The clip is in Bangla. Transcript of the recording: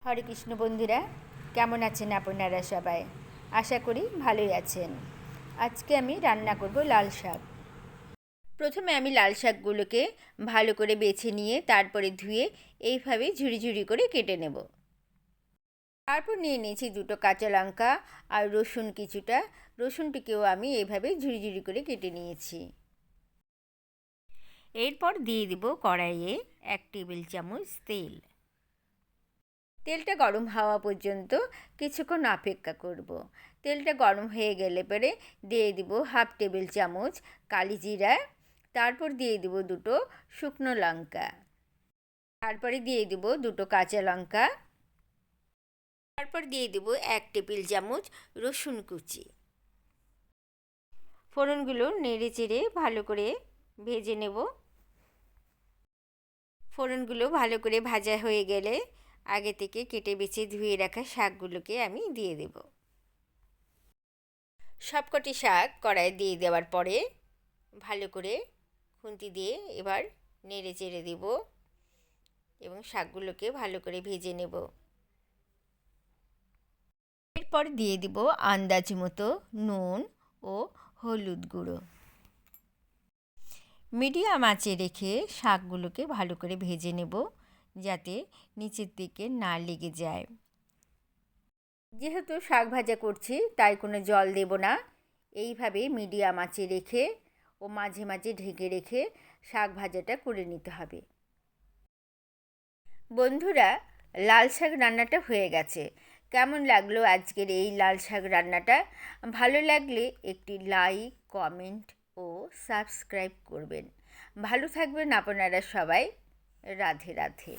হরে কৃষ্ণ বন্ধুরা, কেমন আছেন আপনারা সবাই? আশা করি ভালোই আছেন। আজকে আমি রান্না করব লাল শাক। প্রথমে আমি লাল শাকগুলোকে ভালো করে বেছে নিয়ে তারপরে ধুয়ে এইভাবে ঝুড়ি ঝুড়ি করে কেটে নেব। তারপর নিয়ে নিয়েছি দুটো কাঁচা লঙ্কা আর রসুন কিছুটা। রসুনটিকেও আমি এইভাবে ঝুড়ি ঝুড়ি করে কেটে নিয়েছি। এরপর দিয়ে দেব কড়াইয়ে 1 টেবিল চামচ তেল। তেলটা গরম হওয়া পর্যন্ত কিছুক্ষণ অপেক্ষা করব। তেলটা গরম হয়ে গেলে পরে দিয়ে দিব 1/2 টেবিল চামচ কালি জিরা। তারপর দিয়ে দিব দুটো শুকনো লঙ্কা। তারপরে দিয়ে দিব দুটো কাঁচা লঙ্কা। তারপর দিয়ে দিব 1 টেবিল চামচ রসুন কুচি। ফোড়নগুলো নেড়ে চেড়ে ভালো করে ভেজে নেব। ফোড়নগুলো ভালো করে ভাজা হয়ে গেলে আগে থেকে কেটে বেছে ধুয়ে রাখা শাকগুলোকে আমি দিয়ে দেব। সবকটি শাক কড়াইয়ে দিয়ে দেওয়ার পরে ভালো করে খুন্তি দিয়ে এবার নেড়ে চেড়ে দেব এবং শাকগুলোকে ভালো করে ভেজে নেব। এরপর দিয়ে দিব আন্দাজ মতো নুন ও হলুদ গুঁড়ো। মিডিয়াম আঁচে রেখে শাকগুলোকে ভালো করে ভেজে নেব যাতে নিচের দিকে না লেগে যায়। যেহেতু শাক ভাজা করছি তাই কোনো জল দেব না। এইভাবে মিডিয়াম আঁচে রেখে ও মাঝে মাঝে ঢেকে রেখে শাক ভাজাটা করে নিতে হবে। বন্ধুরা, লাল শাক রান্নাটা হয়ে গেছে। কেমন লাগলো আজকের এই লাল শাক রান্নাটা? ভালো লাগলে একটি লাইক, কমেন্ট ও সাবস্ক্রাইব করবেন। ভালো থাকবেন আপনারা সবাই। রাধে রাধে।